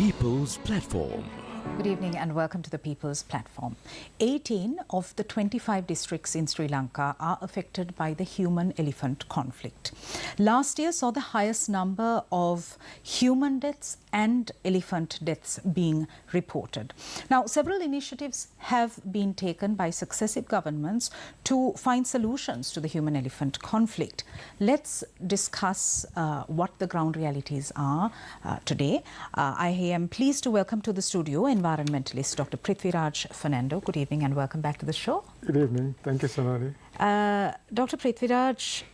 People's Platform. Good evening and welcome to the People's Platform. 18 of the 25 districts in Sri Lanka are affected by the human-elephant conflict. Last year saw the highest number of human deaths and elephant deaths being reported. Now, several initiatives have been taken by successive governments to find solutions to the human-elephant conflict. Let's discuss what the ground realities are today. I am pleased to welcome to the studio environmentalist Dr. Prithiviraj Fernando. Good evening and welcome back to the show. Good evening. Thank you, Sonali. Dr. Prithiviraj,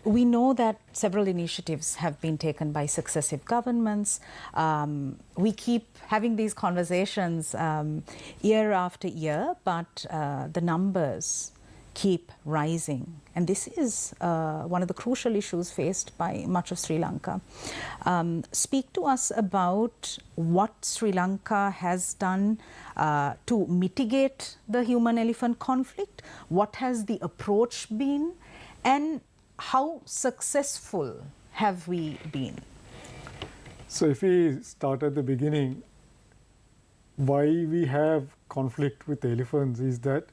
we know that several initiatives have been taken by successive governments. We keep having these conversations year after year, but the numbers keep rising. And this is one of the crucial issues faced by much of Sri Lanka. Speak to us about what Sri Lanka has done to mitigate the human-elephant conflict. What has the approach been? And how successful have we been? So if we start at the beginning, why we have conflict with elephants is that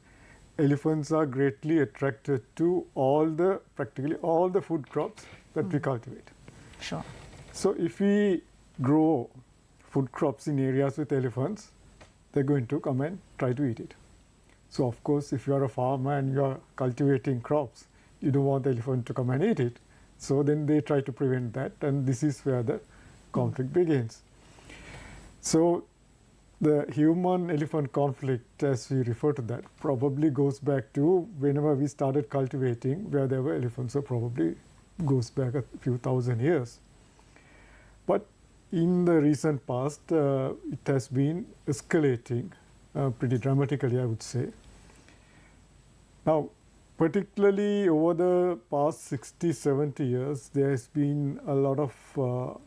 elephants are greatly attracted to practically all the food crops that we cultivate. Sure. So if we grow food crops in areas with elephants, they're going to come and try to eat it. So of course, if you are a farmer and you are cultivating crops, you don't want the elephant to come and eat it. So then they try to prevent that, and this is where the conflict begins. So the human-elephant conflict, as we refer to that, probably goes back to whenever we started cultivating where there were elephants, so probably goes back a few thousand years. But in the recent past, it has been escalating pretty dramatically, I would say. Now, particularly over the past 60, 70 years, there has been a lot of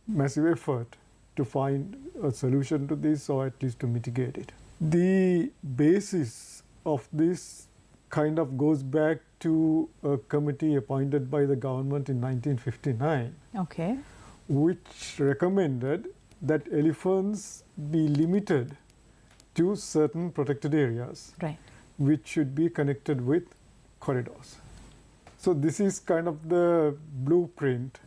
massive effort to find a solution to this, or at least to mitigate it. The basis of this kind of goes back to a committee appointed by the government in 1959, Okay. which recommended that elephants be limited to certain protected areas, Right. which should be connected with corridors. So this is kind of the blueprint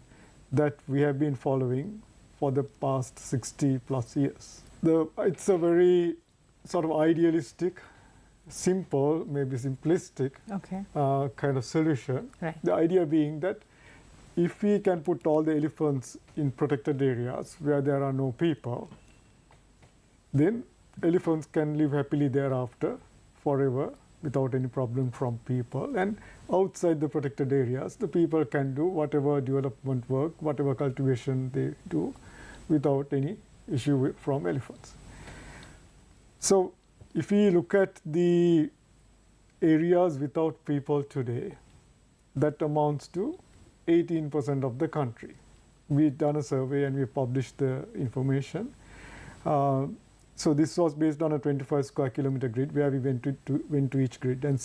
that we have been following for the past 60 plus years. It's a very sort of idealistic, simple, maybe simplistic Okay. kind of solution. Right. The idea being that if we can put all the elephants in protected areas where there are no people, then elephants can live happily thereafter forever without any problem from people. And outside the protected areas, the people can do whatever development work, whatever cultivation they do without any issue from elephants. So if we look at the areas without people today, that amounts to 18% of the country. We've done a survey and we published the information. So this was based on a 25 square kilometer grid where we went to each grid and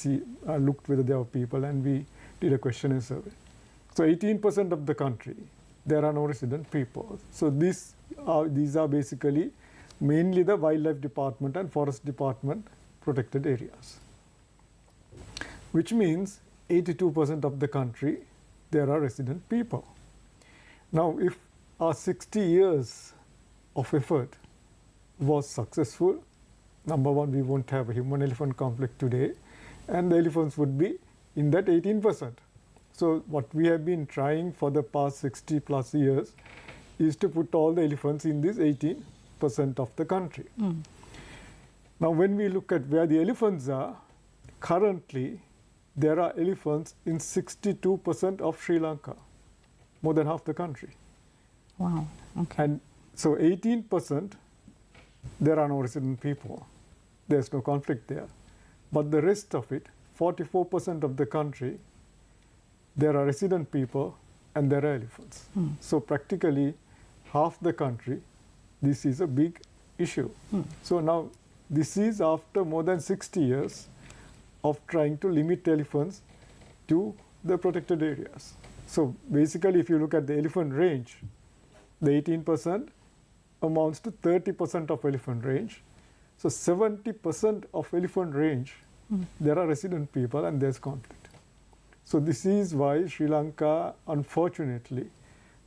looked whether there were people, and we did a questionnaire survey. So 18% of the country, there are no resident people. So these are basically mainly the Wildlife Department and Forest Department protected areas, which means 82% of the country, there are resident people. Now, if our 60 years of effort was successful, number one, we won't have a human-elephant conflict today, and the elephants would be in that 18%. So what we have been trying for the past 60 plus years is to put all the elephants in this 18% of the country. Now, when we look at where the elephants are, currently there are elephants in 62% of Sri Lanka, more than half the country. Wow. Okay. And so 18%, there are no resident people. There's no conflict there. But the rest of it, 44% of the country, there are resident people and there are elephants. So practically half the country, this is a big issue. So now this is after more than 60 years of trying to limit elephants to the protected areas. So basically, if you look at the elephant range, the 18%, amounts to 30% of elephant range. So 70% of elephant range, there are resident people and there's conflict. So this is why Sri Lanka, unfortunately,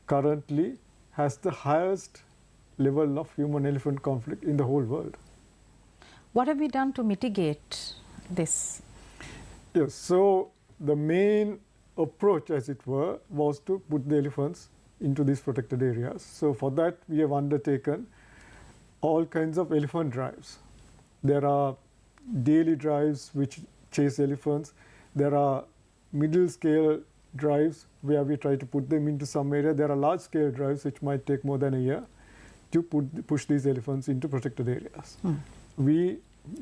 currently has the highest level of human-elephant conflict in the whole world. What have we done to mitigate this? Yes, so the main approach, as it were, was to put the elephants into these protected areas. So for that, we have undertaken all kinds of elephant drives. There are daily drives which chase elephants. There are middle-scale drives where we try to put them into some area. There are large-scale drives which might take more than a year to push these elephants into protected areas.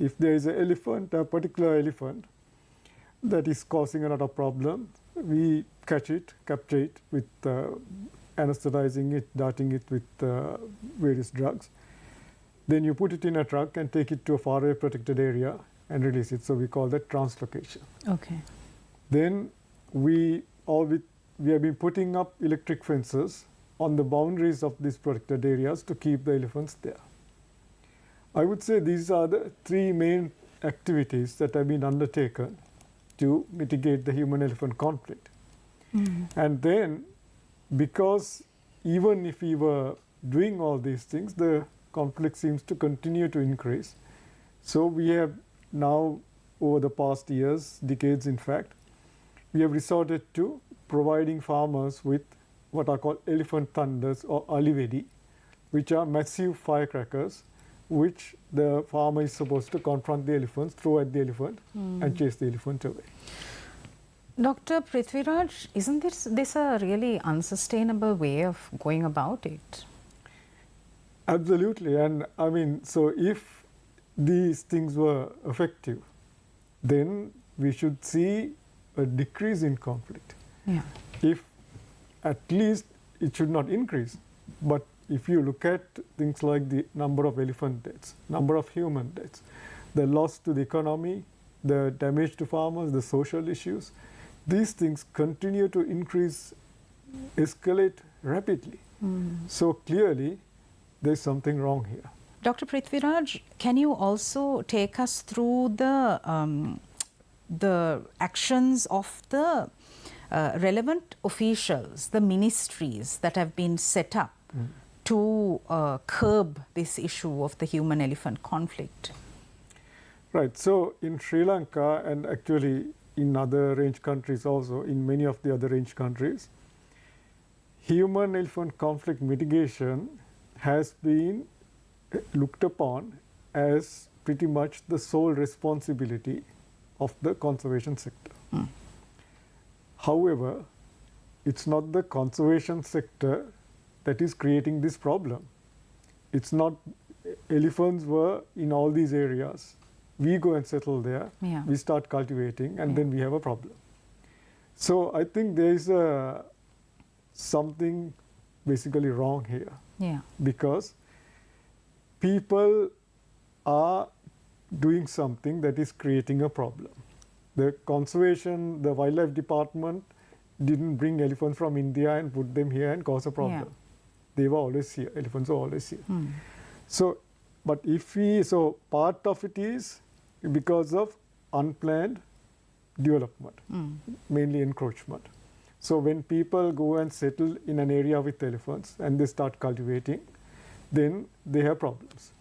If there is an elephant, a particular elephant, that is causing a lot of problem, we catch it, capture it with anesthetizing it, darting it with various drugs. Then you put it in a truck and take it to a faraway protected area and release it. So we call that translocation. Okay. Then we have been putting up electric fences on the boundaries of these protected areas to keep the elephants there. I would say these are the three main activities that have been undertaken to mitigate the human-elephant conflict. And then, because even if we were doing all these things, the conflict seems to continue to increase. So we have now, over the past years, decades in fact, we have resorted to providing farmers with what are called elephant thunders or alivedi, which are massive firecrackers which the farmer is supposed to confront the elephants, throw at the elephant and chase the elephant away. Dr. Prithiviraj, isn't this a really unsustainable way of going about it? Absolutely. And I mean, so if these things were effective, then we should see a decrease in conflict. Yeah. If at least it should not increase. But if you look at things like the number of elephant deaths, number of human deaths, the loss to the economy, the damage to farmers, the social issues, these things continue to increase, escalate rapidly. So clearly, there's something wrong here. Dr. Prithiviraj, can you also take us through the actions of the relevant officials, the ministries that have been set up to curb this issue of the human-elephant conflict? Right. So in Sri Lanka, and actually in other range countries also, in many of the other range countries, human-elephant conflict mitigation has been looked upon as pretty much the sole responsibility of the conservation sector. However, it's not the conservation sector that is creating this problem. It's not elephants were in all these areas. We go and settle there, we start cultivating, and then we have a problem. So I think there is something basically wrong here. Because people are doing something that is creating a problem. The conservation, the wildlife department didn't bring elephants from India and put them here and cause a problem. They were always here, elephants were always here. So, but so part of it is because of unplanned development, mainly encroachment. So when people go and settle in an area with elephants and they start cultivating, then they have problems.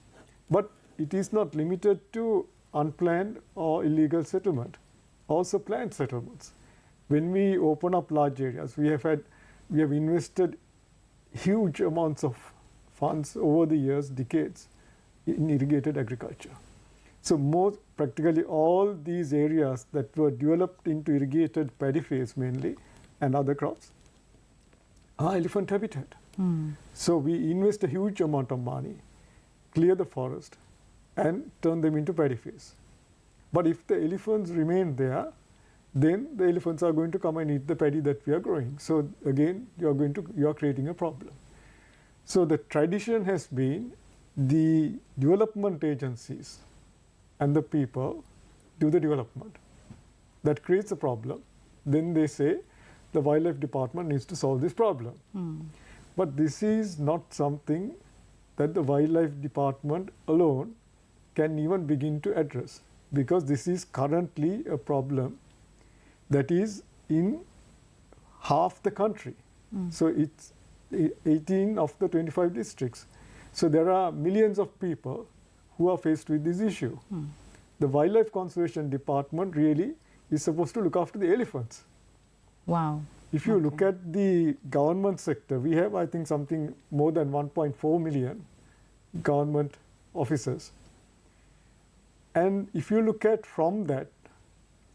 But it is not limited to unplanned or illegal settlement, also planned settlements. When we open up large areas, we have invested huge amounts of funds over the years, decades, in irrigated agriculture. So practically all these areas that were developed into irrigated paddy fields mainly and other crops are elephant habitat. So we invest a huge amount of money, clear the forest, and turn them into paddy fields. But if the elephants remain there, then the elephants are going to come and eat the paddy that we are growing. So again, you are creating a problem. So the tradition has been the development agencies and the people do the development. That creates a problem. Then they say the wildlife department needs to solve this problem. But this is not something that the wildlife department alone can even begin to address, because this is currently a problem that is in half the country. So it's 18 of the 25 districts. So there are millions of people who are faced with this issue. The Wildlife Conservation Department really is supposed to look after the elephants. Wow. If you look at the government sector, we have, I think, something more than 1.4 million government officers. And if you look at from that,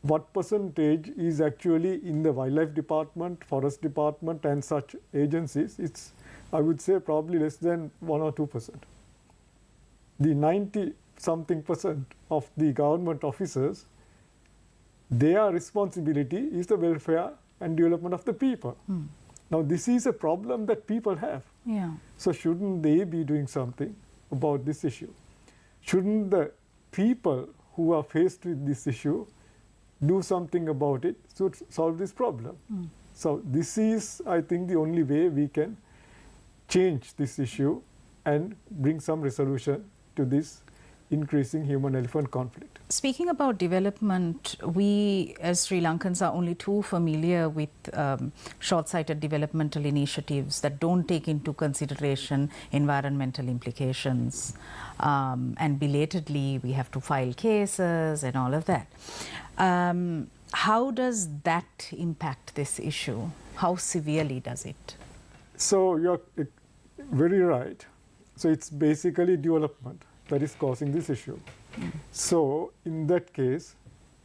what percentage is actually in the wildlife department, forest department, and such agencies, it's, I would say, probably less than 1 or 2%. The 90-something% of the government officers, their responsibility is the welfare and development of the people. Now, this is a problem that people have. Yeah. So shouldn't they be doing something about this issue? Shouldn't the people who are faced with this issue do something about it to solve this problem? So this is, I think, the only way we can change this issue and bring some resolution to this increasing human-elephant conflict. Speaking about development, we as Sri Lankans are only too familiar with short-sighted developmental initiatives that don't take into consideration environmental implications. And belatedly, we have to file cases and all of that. How does that impact this issue? How severely does it? So you're very right. So it's basically development that is causing this issue. So in that case,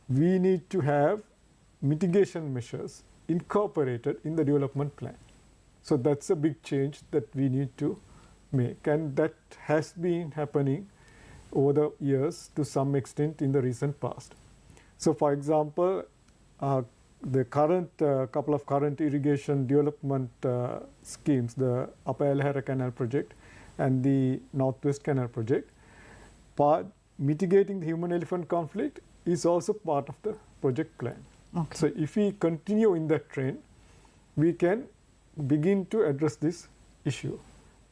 we need to have mitigation measures incorporated in the development plan. So that's a big change that we need to make, and that has been happening over the years to some extent in the recent past. So for example, the current couple of current irrigation development schemes, the Upper Alhara Canal project and the Northwest Canal project, mitigating the human-elephant conflict is also part of the project plan. Okay. So if we continue in that trend, we can begin to address this issue.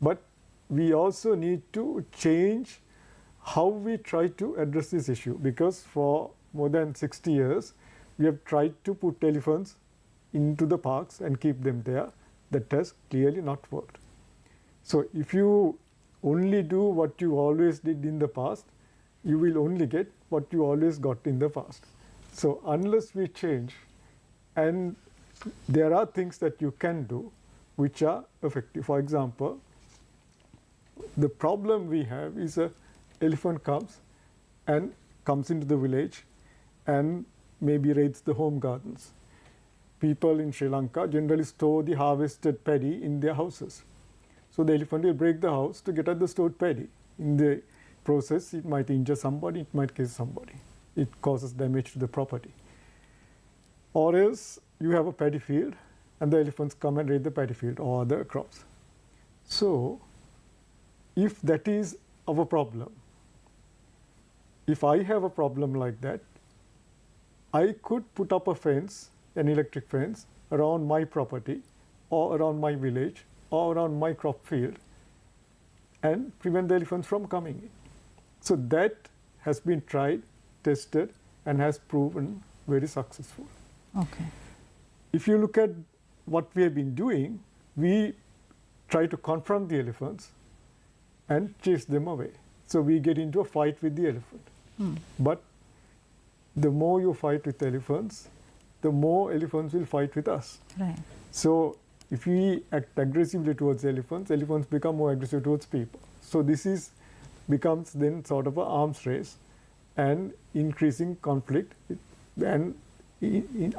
But we also need to change how we try to address this issue, because for more than 60 years, we have tried to put elephants into the parks and keep them there. That has clearly not worked. So if you only do what you always did in the past, you will only get what you always got in the past. So unless we change, and there are things that you can do which are effective. For example, the problem we have is an elephant comes into the village and maybe raids the home gardens. People in Sri Lanka generally store the harvested paddy in their houses. So the elephant will break the house to get at the stored paddy. In the process, it might injure somebody, it might kill somebody. It causes damage to the property. Or else you have a paddy field and the elephants come and raid the paddy field or other crops. So if that is our problem, if I have a problem like that, I could put up a fence, an electric fence, around my property or around my village or around my crop field and prevent the elephants from coming in. So that has been tried, tested, and has proven very successful. Okay. If you look at what we have been doing, we try to confront the elephants and chase them away. So we get into a fight with the elephant. But the more you fight with elephants, the more elephants will fight with us. Right. So if we act aggressively towards elephants, elephants become more aggressive towards people. So this becomes then sort of an arms race and increasing conflict, and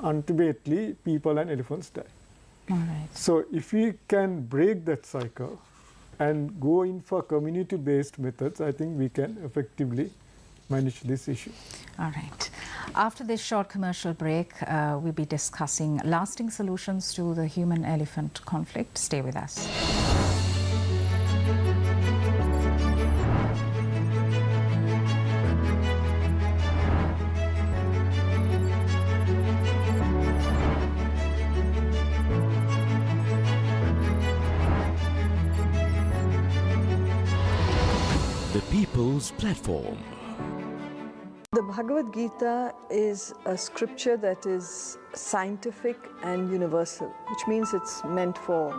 ultimately people and elephants die. All right. So if we can break that cycle and go in for community-based methods, I think we can effectively manage this issue. All right. After this short commercial break, we'll be discussing lasting solutions to the human-elephant conflict. Stay with us. The People's Platform. The Bhagavad Gita is a scripture that is scientific and universal, which means it's meant for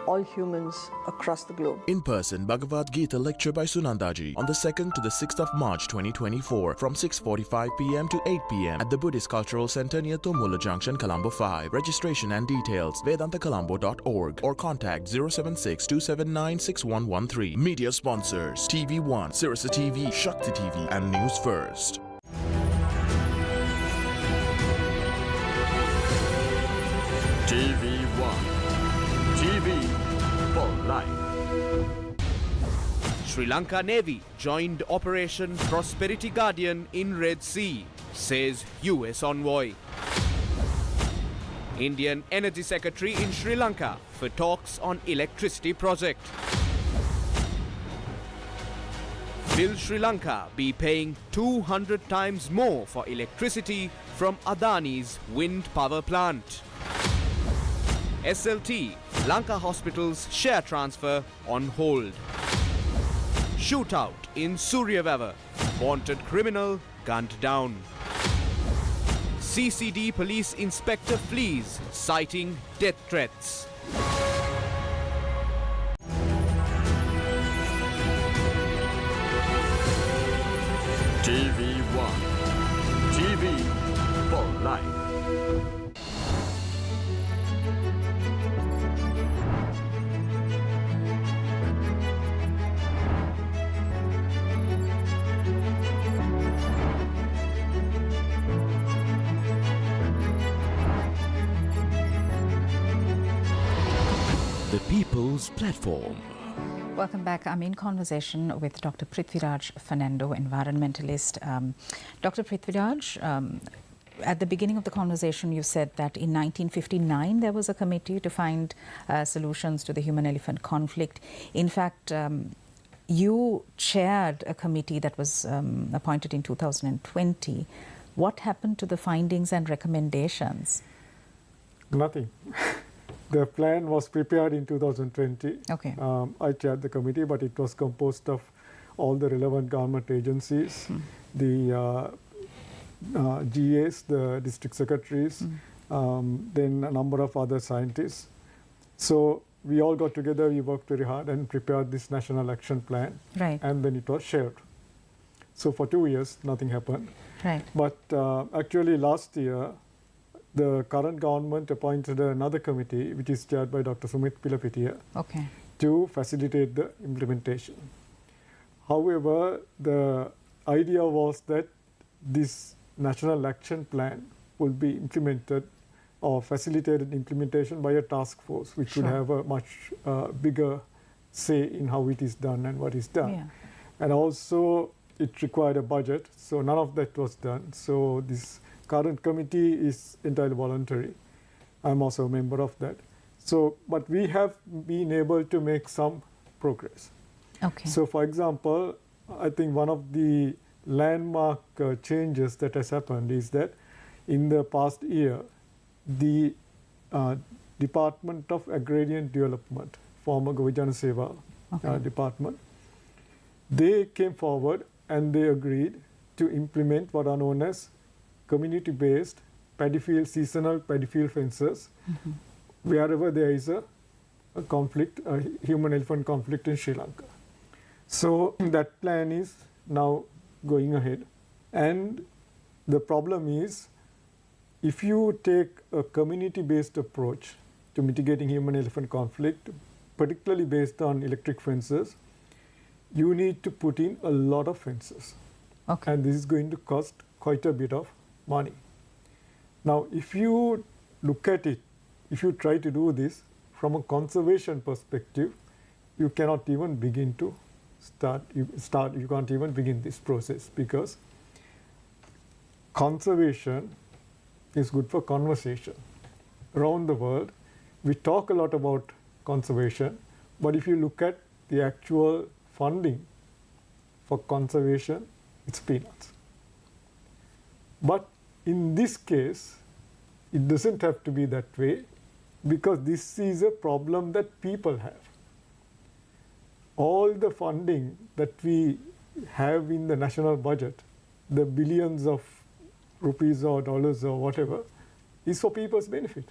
all humans across the globe. In-person Bhagavad Gita lecture by Sunandaji on the 2nd to the 6th of March 2024 from 6:45 p.m. to 8 p.m. at the Buddhist Cultural Center near Tomula Junction, Colombo 5. Registration and details vedantacolombo.org or contact 076-279-6113. Media sponsors TV1, Sirasa TV, Shakti TV and Newsfirst. TV1. TV for life. Sri Lanka Navy joined Operation Prosperity Guardian in Red Sea, says US envoy. Indian Energy Secretary in Sri Lanka for talks on electricity project. Will Sri Lanka be paying 200 times more for electricity from Adani's wind power plant? SLT, Lanka Hospital's share transfer on hold. Shootout in Suryavava, wanted criminal gunned down. CCD police inspector flees, citing death threats. TV1, TV for life. The People's Platform. Welcome back. I'm in conversation with Dr. Prithiviraj Fernando, environmentalist. Dr. Prithiviraj, at the beginning of the conversation, you said that in 1959 there was a committee to find solutions to the human-elephant conflict. In fact, you chaired a committee that was appointed in 2020. What happened to the findings and recommendations? Nothing. The plan was prepared in 2020. Okay. I chaired the committee, but it was composed of all the relevant government agencies, the GAs, the district secretaries, then a number of other scientists. So we all got together, we worked very hard and prepared this national action plan. Right. And then it was shared. So for 2 years, nothing happened. Right. But actually last year, the current government appointed another committee, which is chaired by Dr. Sumit Pilapitiya, Okay. to facilitate the implementation. However, the idea was that this national action plan will be implemented or facilitated implementation by a task force, which would have a much bigger say in how it is done and what is done. Yeah. And also, it required a budget, so none of that was done. So this current committee is entirely voluntary. I'm also a member of that. So, but we have been able to make some progress. Okay. So, for example, I think one of the landmark changes that has happened is that in the past year, the Department of Agrarian Development, former Govijana Seva department, they came forward and they agreed to implement what are known as community-based seasonal paddy field fences, wherever there is a conflict, a human-elephant conflict in Sri Lanka. So that plan is now going ahead. And the problem is, if you take a community-based approach to mitigating human-elephant conflict, particularly based on electric fences, you need to put in a lot of fences. Okay. And this is going to cost quite a bit of money. Now, if you look at it, if you try to do this from a conservation perspective, you cannot even begin to you can't even begin this process, because conservation is good for conversation. Around the world, we talk a lot about conservation, but if you look at the actual funding for conservation, it's peanuts. But in this case, it doesn't have to be that way, because this is a problem that people have. All the funding that we have in the national budget, the billions of rupees or dollars or whatever, is for people's benefit.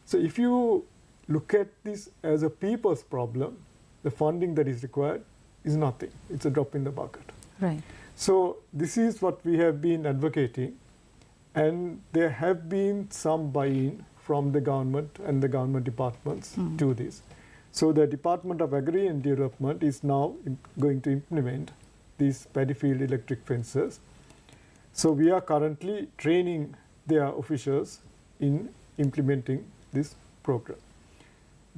So if you look at this as a people's problem, the funding that is required is nothing. It's a drop in the bucket. Right. So this is what we have been advocating, and there have been some buy-in from the government and the government departments to this. So the Department of Agri and Development is now going to implement these paddy field electric fences. So we are currently training their officials in implementing this program.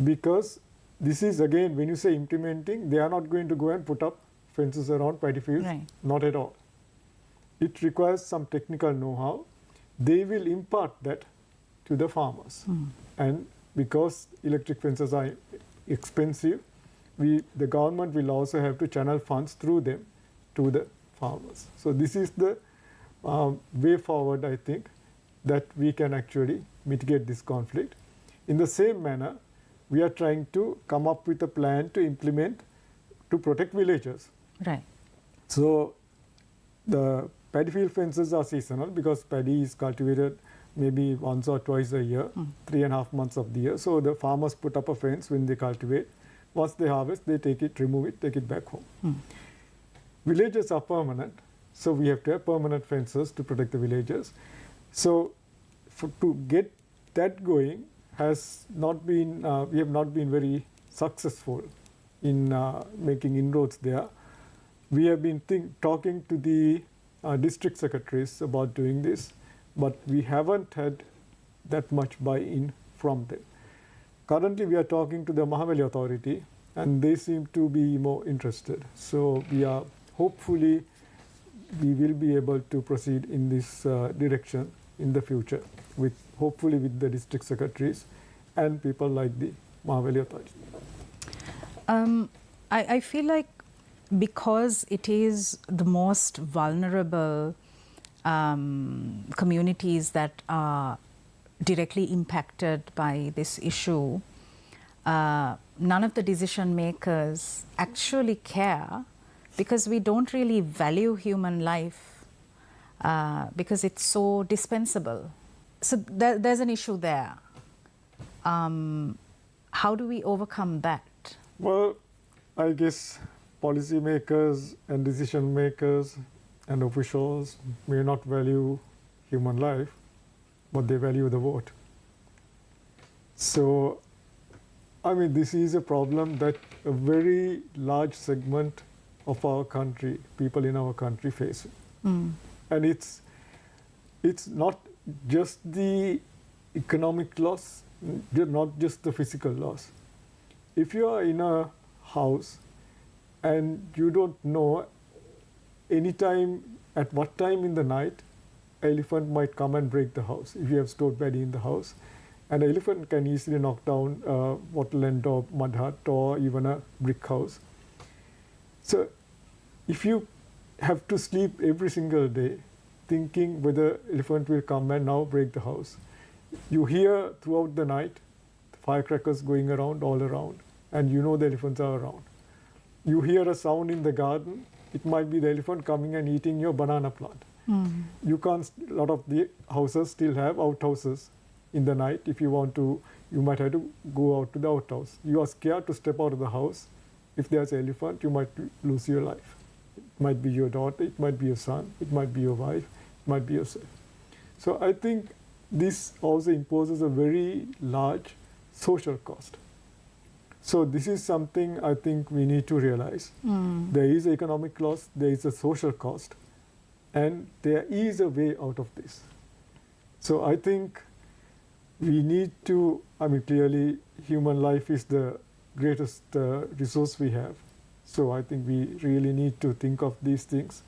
Because this is, again, when you say implementing, they are not going to go and put up fences around paddy fields, Right. not at all. It requires some technical know-how. They will impart that to the farmers. And because electric fences are expensive, the government will also have to channel funds through them to the farmers. So this is the way forward, I think, that we can actually mitigate this conflict. In the same manner, we are trying to come up with a plan to implement to protect villagers. Right. So the paddy field fences are seasonal because paddy is cultivated maybe once or twice a year, 3.5 months of the year. So the farmers put up a fence when they cultivate. Once they harvest, they take it, remove it, take it back home. Villages are permanent, so we have to have permanent fences to protect the villagers. So to get that going has not been, we have not been very successful in making inroads there. We have been talking to the district secretaries about doing this, but we haven't had that much buy-in from them. Currently, we are talking to the Mahaveli Authority, and they seem to be more interested. So we are hopefully we will be able to proceed in this direction in the future, with hopefully with the district secretaries and people like the Mahaveli Authority. I feel like because it is the most vulnerable communities that are directly impacted by this issue, none of the decision makers actually care, because we don't really value human life because it's so dispensable. So there's an issue there. How do we overcome that? Well, I guess policymakers and decision makers and officials may not value human life, but they value the vote. So, I mean, this is a problem that a very large segment of our country, people in our country face. And it's not just the economic loss, not just the physical loss. If you are in a house and you don't know anytime, at what time in the night, elephant might come and break the house. If you have stored paddy in the house, an elephant can easily knock down a wattle end or mud hut or even a brick house. So if you have to sleep every single day thinking whether elephant will come and now break the house, you hear throughout the night firecrackers going around all around, and you know the elephants are around. You hear a sound in the garden, it might be the elephant coming and eating your banana plant. You can't, a lot of the houses still have outhouses in the night. If you want to, you might have to go out to the outhouse. You are scared to step out of the house. If there's an elephant, you might lose your life. It might be your daughter, it might be your son, it might be your wife, it might be yourself. So I think this also imposes a very large social cost. So this is something I think we need to realize. There is economic loss, there is a social cost, and there is a way out of this. So I think we need to, I mean, clearly human life is the greatest resource we have. So I think we really need to think of these things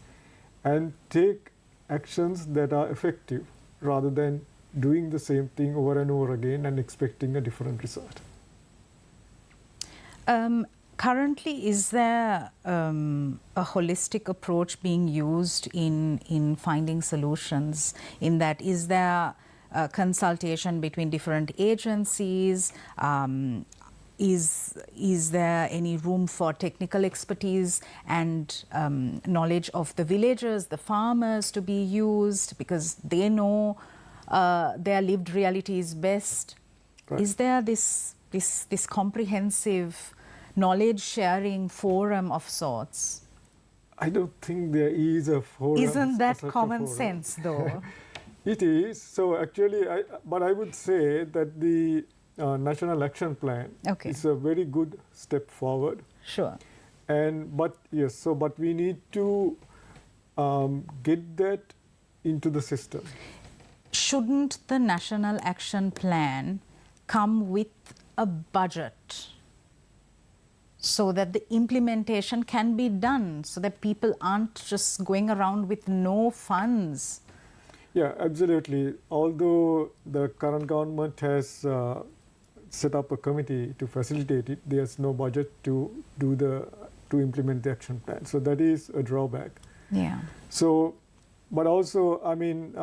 and take actions that are effective rather than doing the same thing over and over again and expecting a different result. Currently, is there a holistic approach being used in finding solutions? In that, is there consultation between different agencies? is there any room for technical expertise and knowledge of the villagers, the farmers to be used, because they know their lived realities best? Right. Is there this comprehensive knowledge sharing forum of sorts? I don't think there is a forum. Isn't that such a common forum. sense, though? It is. So actually, but I would say that the National Action Plan is a very good step forward. Sure. But we need to get that into the system. Shouldn't the National Action Plan come with a budget so that the implementation can be done, so that people aren't just going around with no funds? Yeah, absolutely. Although the current government has set up a committee to facilitate it, there's no budget to implement the action plan. So that is a drawback. Yeah. So, but also, I mean,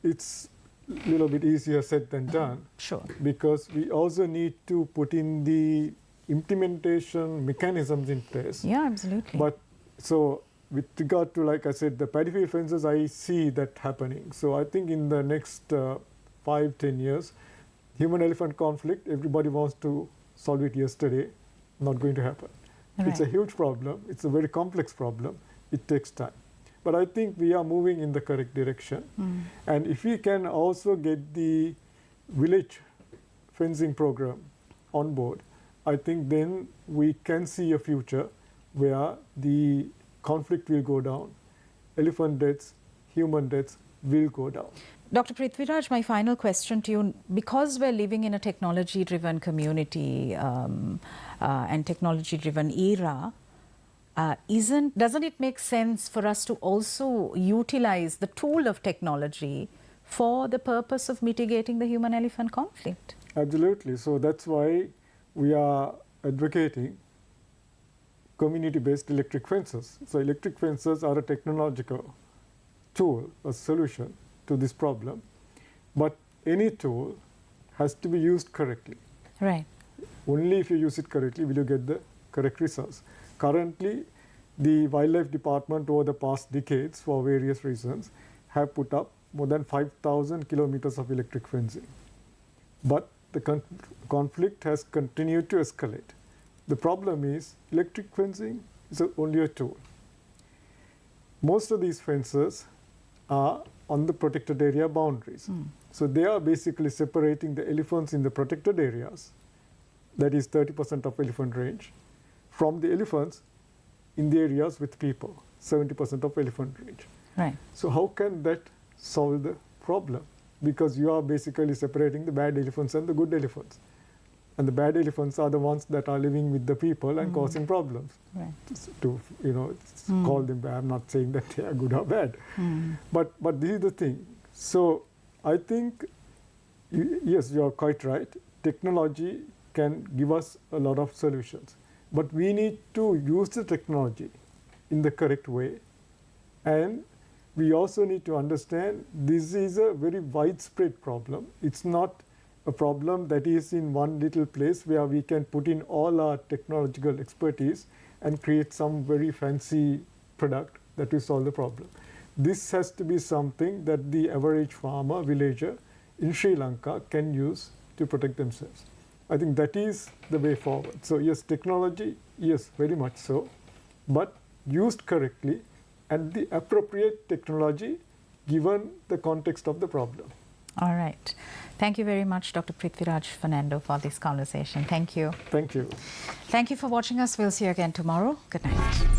it's a little bit easier said than done. Sure. Because we also need to put in the implementation mechanisms in place. Yeah, absolutely. But so with regard to, like I said, the paddy field fences, I see that happening. So I think in the next 5-10 years, human-elephant conflict, everybody wants to solve it yesterday, not going to happen. Right. It's a huge problem. It's a very complex problem. It takes time. But I think we are moving in the correct direction. And if we can also get the village fencing program on board, I think then we can see a future where the conflict will go down, elephant deaths, human deaths will go down. Dr. Prithiviraj, my final question to you, because we're living in a technology-driven community and technology-driven era, doesn't it make sense for us to also utilize the tool of technology for the purpose of mitigating the human-elephant conflict? Absolutely. So that's why we are advocating community-based electric fences. So electric fences are a technological tool, a solution to this problem. But any tool has to be used correctly. Right. Only if you use it correctly will you get the correct results. Currently, the Wildlife Department over the past decades, for various reasons, have put up more than 5,000 kilometers of electric fencing. But the conflict has continued to escalate. The problem is electric fencing is only a tool. Most of these fences are on the protected area boundaries. So they are basically separating the elephants in the protected areas, that is 30% of elephant range, from the elephants in the areas with people, 70% of elephant range. Right. So how can that solve the problem? Because you are basically separating the bad elephants and the good elephants. And the bad elephants are the ones that are living with the people and causing problems. Right. To call them bad. I'm not saying that they are good or bad. But this is the thing. So I think, yes, you are quite right. Technology can give us a lot of solutions. But we need to use the technology in the correct way. And we also need to understand this is a very widespread problem. It's not a problem that is in one little place where we can put in all our technological expertise and create some very fancy product that will solve the problem. This has to be something that the average farmer, villager in Sri Lanka can use to protect themselves. I think that is the way forward. So yes, technology, yes, very much so, but used correctly and the appropriate technology given the context of the problem. All right. Thank you very much, Dr. Prithiviraj Fernando, for this conversation. Thank you. Thank you. Thank you for watching us. We'll see you again tomorrow. Good night.